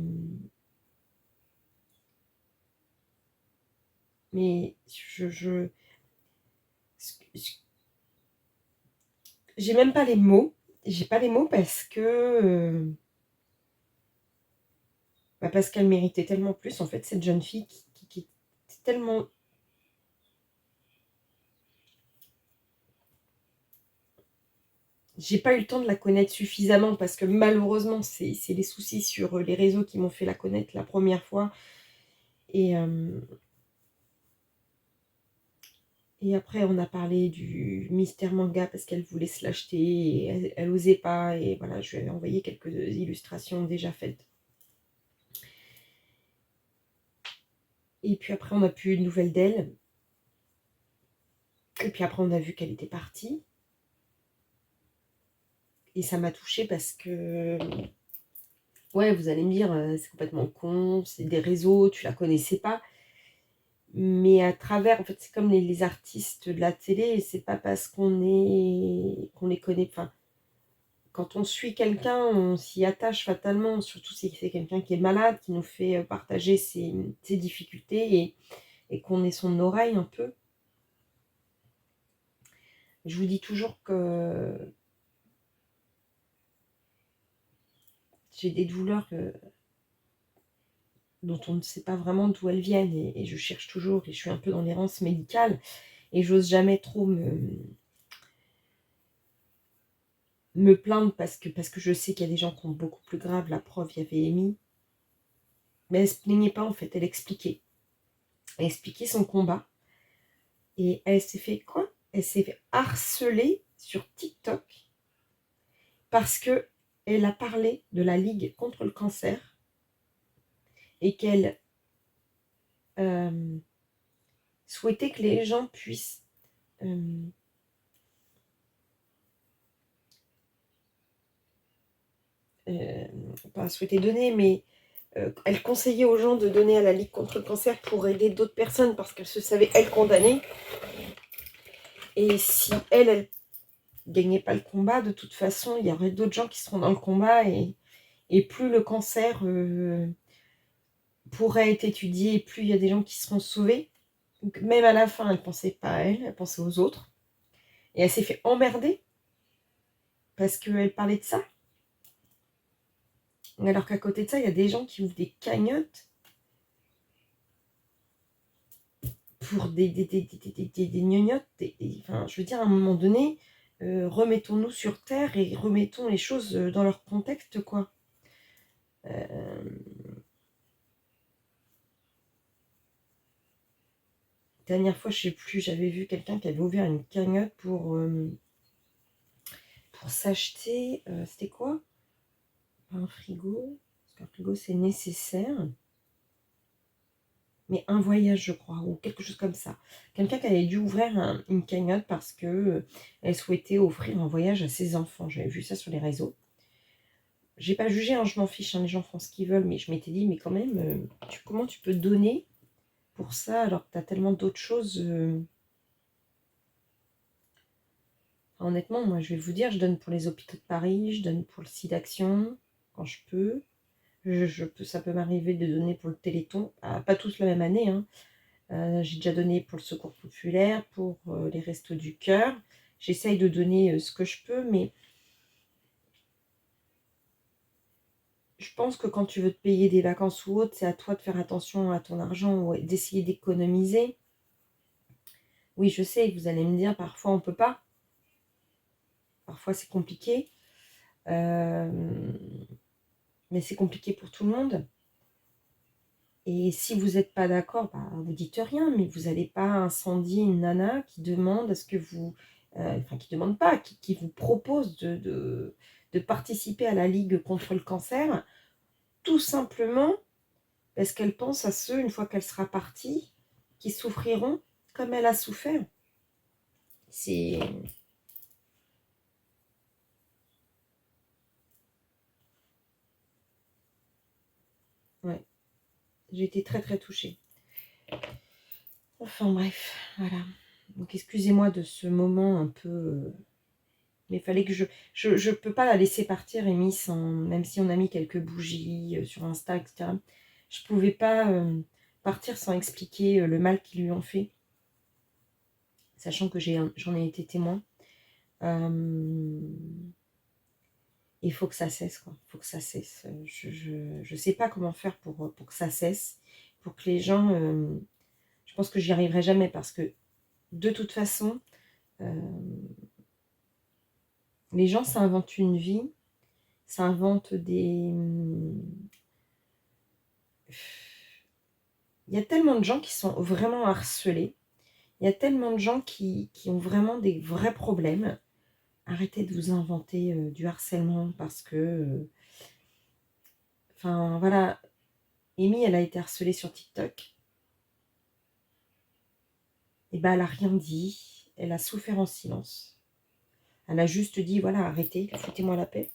Speaker 1: j'ai même pas les mots. J'ai pas les mots parce que parce qu'elle méritait tellement plus en fait, cette jeune fille qui est tellement... J'ai pas eu le temps de la connaître suffisamment parce que malheureusement c'est les soucis sur les réseaux qui m'ont fait la connaître la première fois. Et après on a parlé du mystère manga parce qu'elle voulait se l'acheter et elle osait pas. Et voilà, je lui avais envoyé quelques illustrations déjà faites. Et puis après on n'a plus eu de nouvelles d'elle. Et puis après on a vu qu'elle était partie. Et ça m'a touchée parce que... Ouais, vous allez me dire, c'est complètement con, c'est des réseaux, tu la connaissais pas. Mais à travers, en fait, c'est comme les artistes de la télé, c'est pas parce qu'on les connaît. Enfin, quand on suit quelqu'un, on s'y attache fatalement, surtout si c'est quelqu'un qui est malade, qui nous fait partager ses difficultés et qu'on est son oreille un peu. Je vous dis toujours que j'ai des douleurs dont on ne sait pas vraiment d'où elles viennent et je cherche toujours et je suis un peu dans l'errance médicale et j'ose jamais trop me plaindre parce que je sais qu'il y a des gens qui ont beaucoup plus grave. La preuve, il y avait Amy. Mais elle ne se plaignait pas en fait, elle expliquait. Elle expliquait son combat. Et elle s'est fait quoi? Elle s'est fait harceler sur TikTok parce que elle a parlé de la Ligue contre le cancer et qu'elle souhaitait que les gens puissent pas souhaiter donner, mais elle conseillait aux gens de donner à la Ligue contre le cancer pour aider d'autres personnes parce qu'elle se savait, elle, condamnée. Et si elle gagnait pas le combat, de toute façon, il y aurait d'autres gens qui seront dans le combat et plus le cancer pourrait être étudié, plus il y a des gens qui seront sauvés. Donc même à la fin, elle pensait pas à elle, elle pensait aux autres. Et elle s'est fait emmerder. parce qu'elle parlait de ça. Alors qu'à côté de ça, il y a des gens qui ouvrent des cagnottes pour des gnognottes. Enfin, je veux dire, à un moment donné, remettons-nous sur terre et remettons les choses dans leur contexte, quoi. Dernière fois, je sais plus, j'avais vu quelqu'un qui avait ouvert une cagnotte pour s'acheter, c'était quoi? Pas un frigo, parce qu'un frigo c'est nécessaire, mais un voyage je crois, ou quelque chose comme ça. Quelqu'un qui avait dû ouvrir une cagnotte parce que elle souhaitait offrir un voyage à ses enfants. J'avais vu ça sur les réseaux. J'ai pas jugé, hein, je m'en fiche, hein, les gens font ce qu'ils veulent, mais je m'étais dit, mais quand même, comment tu peux donner pour ça alors que tu as tellement d'autres choses Honnêtement, moi je vais vous dire, je donne pour les hôpitaux de Paris, je donne pour le SIDAction, quand je peux. Ça peut m'arriver de donner pour le Téléthon, pas tous la même année, hein. J'ai déjà donné pour le Secours Populaire, pour les Restos du Cœur. J'essaye de donner ce que je peux, mais je pense que quand tu veux te payer des vacances ou autre, c'est à toi de faire attention à ton argent ou d'essayer d'économiser. Oui, je sais, vous allez me dire, parfois on peut pas. Parfois c'est compliqué. Mais c'est compliqué pour tout le monde. Et si vous n'êtes pas d'accord, bah, vous dites rien, mais vous n'allez pas incendier une nana qui demande à ce que vous... enfin, qui demande pas, qui vous propose de participer à la Ligue contre le cancer, tout simplement parce qu'elle pense à ceux, une fois qu'elle sera partie, qui souffriront comme elle a souffert. C'est... Ouais, j'ai été très très touchée. Enfin bref, voilà. Donc excusez-moi de ce moment un peu... mais il fallait que je peux pas la laisser partir, Amy, sans, même si on a mis quelques bougies sur Insta, etc. Je pouvais pas partir sans expliquer le mal qu'ils lui ont fait, sachant que j'en ai été témoin. Il faut que ça cesse, quoi. Il faut que ça cesse. Je sais pas comment faire pour que ça cesse, pour que les gens... je pense que j'y arriverai jamais, parce que de toute façon, les gens s'inventent une vie, s'inventent des... Il y a tellement de gens qui sont vraiment harcelés. Il y a tellement de gens qui ont vraiment des vrais problèmes. Arrêtez de vous inventer du harcèlement, parce que... Enfin, voilà. Amy, elle a été harcelée sur TikTok. Et ben, elle a rien dit. Elle a souffert en silence. Elle a juste dit, voilà, arrêtez, foutez-moi la paix.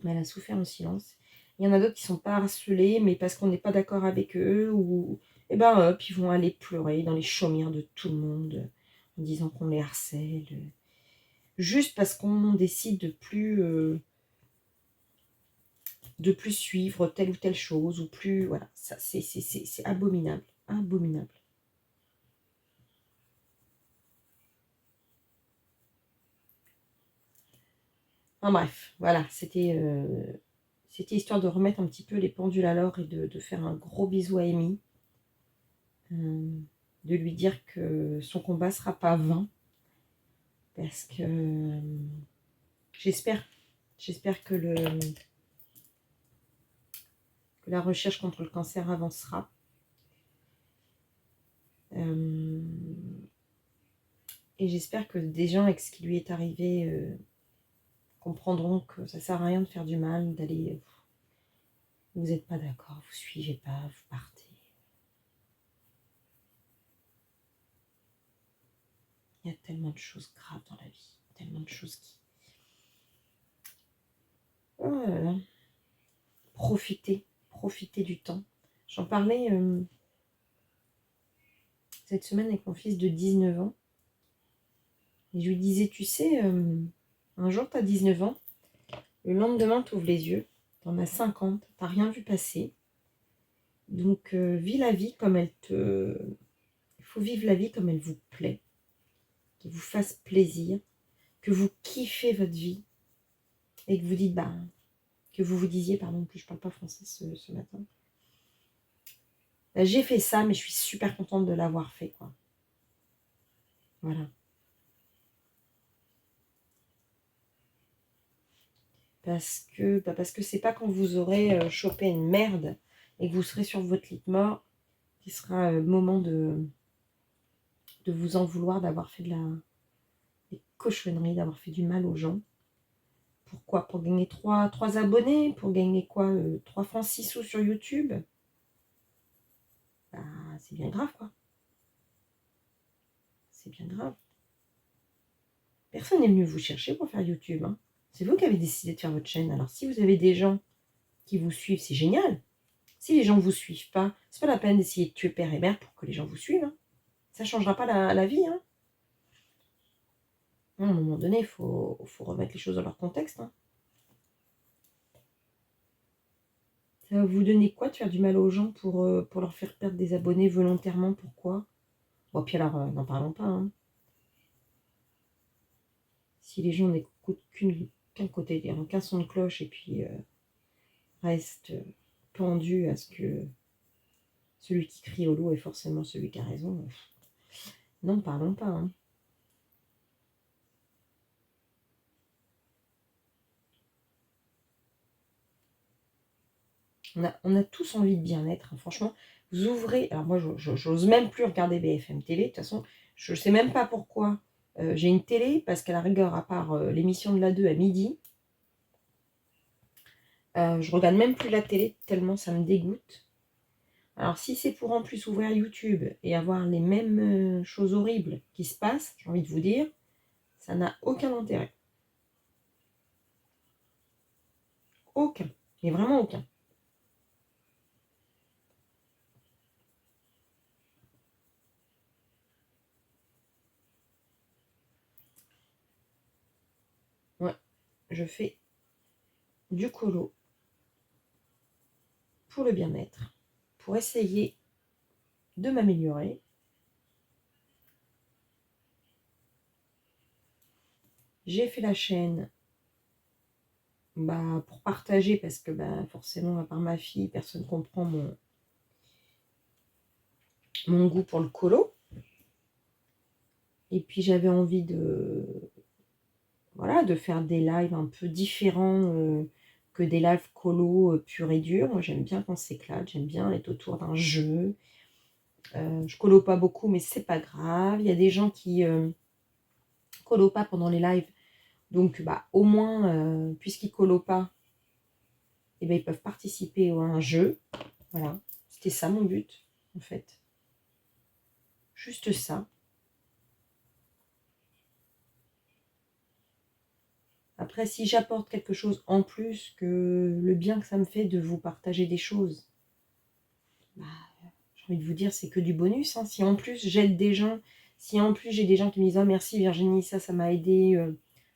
Speaker 1: Mais elle a souffert en silence. Il y en a d'autres qui ne sont pas harcelés, mais parce qu'on n'est pas d'accord avec eux, ou... Et ben hop, ils vont aller pleurer dans les chaumières de tout le monde, en disant qu'on les harcèle. Juste parce qu'on décide de plus suivre telle ou telle chose, ou plus... Voilà, ça c'est abominable. Abominable. Enfin bref, voilà, c'était histoire de remettre un petit peu les pendules à l'heure et de faire un gros bisou à Amy. De lui dire que son combat ne sera pas vain. Parce que j'espère que la recherche contre le cancer avancera. Et j'espère que des gens, avec ce qui lui est arrivé, comprendront que ça ne sert à rien de faire du mal, d'aller... vous n'êtes pas d'accord, vous ne suivez pas, vous partez. Il y a tellement de choses graves dans la vie, tellement de choses qui... Oh là là. Profitez du temps. J'en parlais cette semaine avec mon fils de 19 ans. Et je lui disais, tu sais, un jour tu as 19 ans, le lendemain tu ouvres les yeux, tu en as 50, tu n'as rien vu passer. Donc vis la vie comme elle te... Il faut vivre la vie comme elle vous plaît, qui vous fasse plaisir, que vous kiffez votre vie. et que vous dites, bah, que vous vous disiez, pardon, plus je parle pas français ce matin, bah, j'ai fait ça, mais je suis super contente de l'avoir fait, quoi. Voilà. Parce que c'est pas quand vous aurez chopé une merde et que vous serez sur votre lit de mort qu'il sera moment de vous en vouloir d'avoir fait des cochonneries, d'avoir fait du mal aux gens. Pourquoi? Pour gagner 3 abonnés? Pour gagner quoi? 3 francs 6 sous sur YouTube? Bah, c'est bien grave, quoi. C'est bien grave. Personne n'est venu vous chercher pour faire YouTube, hein. C'est vous qui avez décidé de faire votre chaîne. Alors, si vous avez des gens qui vous suivent, c'est génial. Si les gens ne vous suivent pas, c'est pas la peine d'essayer de tuer père et mère pour que les gens vous suivent, hein. Ça ne changera pas la vie, hein. À un moment donné, il faut remettre les choses dans leur contexte, hein. Ça va vous donner quoi de faire du mal aux gens pour leur faire perdre des abonnés volontairement? Pourquoi? Bon, puis alors, n'en parlons pas, hein. Si les gens n'écoutent qu'un côté, qu'un son de cloche, et puis restent pendus à ce que celui qui crie au loup est forcément celui qui a raison, n'en parlons pas, hein. On a tous envie de bien-être, hein. Franchement, vous ouvrez... Alors moi, j'ose même plus regarder BFM TV. De toute façon, je ne sais même pas pourquoi. J'ai une télé, parce qu'à la rigueur, à part l'émission de la 2 à midi, je regarde même plus la télé, tellement ça me dégoûte. Alors si c'est pour en plus ouvrir YouTube et avoir les mêmes choses horribles qui se passent, j'ai envie de vous dire, ça n'a aucun intérêt. Aucun. Mais vraiment aucun. Ouais, je fais du colo pour le bien-être, pour essayer de m'améliorer. J'ai fait la chaîne pour partager, parce que forcément, à part ma fille, personne ne comprend mon goût pour le colo. Et puis j'avais envie de faire des lives un peu différents que des lives colo purs et durs. Moi, j'aime bien qu'on s'éclate, j'aime bien être autour d'un jeu. Je colo pas beaucoup, mais c'est pas grave. Il y a des gens qui colo pas pendant les lives. Donc, au moins, puisqu'ils colo pas, ils peuvent participer à un jeu. Voilà, c'était ça mon but, en fait. Juste ça. Après, si j'apporte quelque chose en plus que le bien que ça me fait de vous partager des choses, j'ai envie de vous dire, c'est que du bonus, hein. Si en plus j'aide des gens, si en plus j'ai des gens qui me disent « Oh merci Virginie, ça m'a aidé »,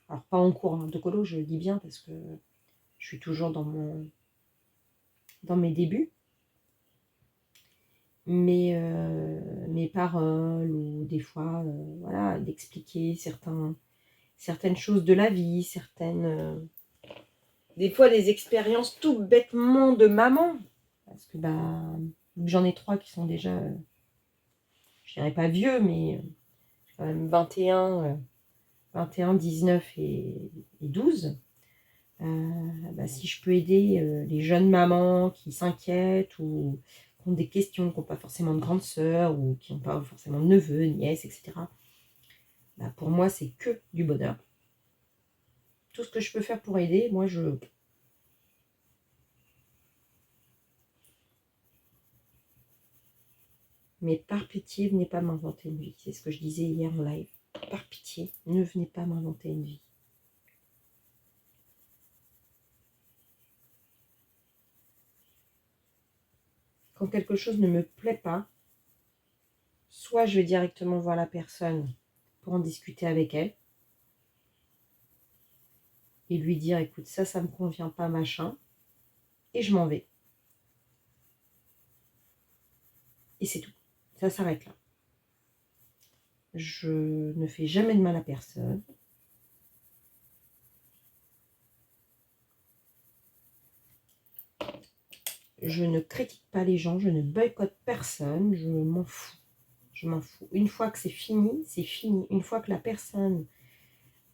Speaker 1: alors pas en cours de colo, je le dis bien, parce que je suis toujours dans mes débuts, mais mes paroles, ou des fois, d'expliquer certaines choses de la vie, des fois des expériences tout bêtement de maman, parce que j'en ai 3 qui sont déjà, je dirais pas vieux, mais quand même 21, 19 et 12. Si je peux aider les jeunes mamans qui s'inquiètent, ou qui ont des questions, qui n'ont pas forcément de grande sœur, ou qui n'ont pas forcément de neveux, nièces, etc., pour moi, c'est que du bonheur. Tout ce que je peux faire pour aider, moi, Mais par pitié, venez pas m'inventer une vie. C'est ce que je disais hier en live. Par pitié, ne venez pas m'inventer une vie. Quand quelque chose ne me plaît pas, soit je vais directement voir la personne pour en discuter avec elle et lui dire « Écoute, ça me convient pas, machin », et je m'en vais. Et c'est tout. Ça s'arrête là. Je ne fais jamais de mal à personne. Je ne critique pas les gens, je ne boycotte personne, je m'en fous. Je m'en fous. Une fois que c'est fini, c'est fini. Une fois que la personne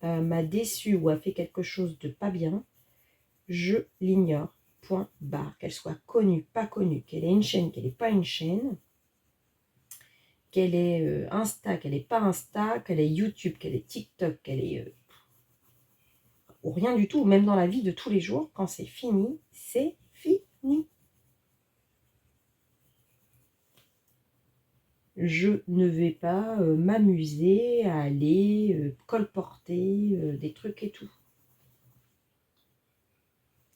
Speaker 1: m'a déçu ou a fait quelque chose de pas bien, je l'ignore. Point barre. Qu'elle soit connue, pas connue, qu'elle ait une chaîne, qu'elle n'ait pas une chaîne, qu'elle ait Insta, qu'elle n'ait pas Insta, qu'elle ait YouTube, qu'elle ait TikTok, qu'elle ait... ou rien du tout, même dans la vie de tous les jours, quand c'est fini, c'est fini. Je ne vais pas m'amuser à aller colporter des trucs et tout.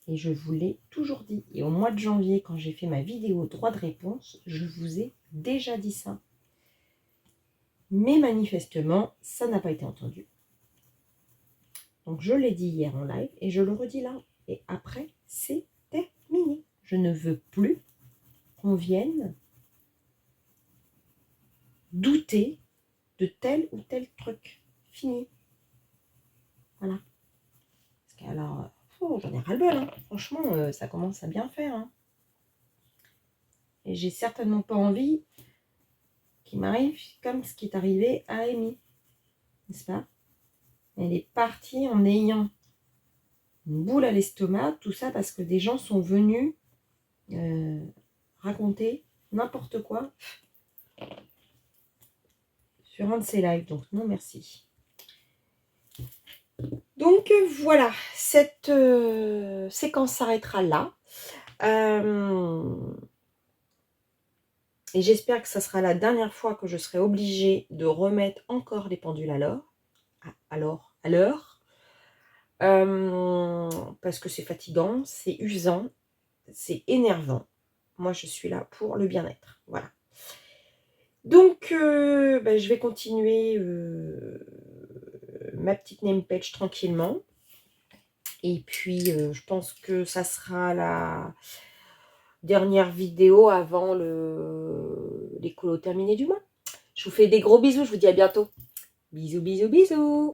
Speaker 1: Et je vous l'ai toujours dit. Et au mois de janvier, quand j'ai fait ma vidéo droit de réponse, je vous ai déjà dit ça. Mais manifestement, ça n'a pas été entendu. Donc je l'ai dit hier en live et je le redis là. Et après, c'est terminé. Je ne veux plus qu'on vienne douter de tel ou tel truc. Fini. Voilà. Parce que alors, j'en ai ras-le-bol. Hein. Franchement, ça commence à bien faire. Hein. Et j'ai certainement pas envie qu'il m'arrive comme ce qui est arrivé à Amy. N'est-ce pas? Elle est partie en ayant une boule à l'estomac, tout ça parce que des gens sont venus raconter n'importe quoi sur un de ses lives. Donc non merci. Donc voilà, cette séquence s'arrêtera là. Et j'espère que ça sera la dernière fois que je serai obligée de remettre encore les pendules à l'heure. Parce que c'est fatigant, c'est usant, c'est énervant. Moi, je suis là pour le bien-être. Voilà. Donc, je vais continuer ma petite name page tranquillement. Et puis, je pense que ça sera la dernière vidéo avant les colos terminés du mois. Je vous fais des gros bisous. Je vous dis à bientôt. Bisous, bisous, bisous.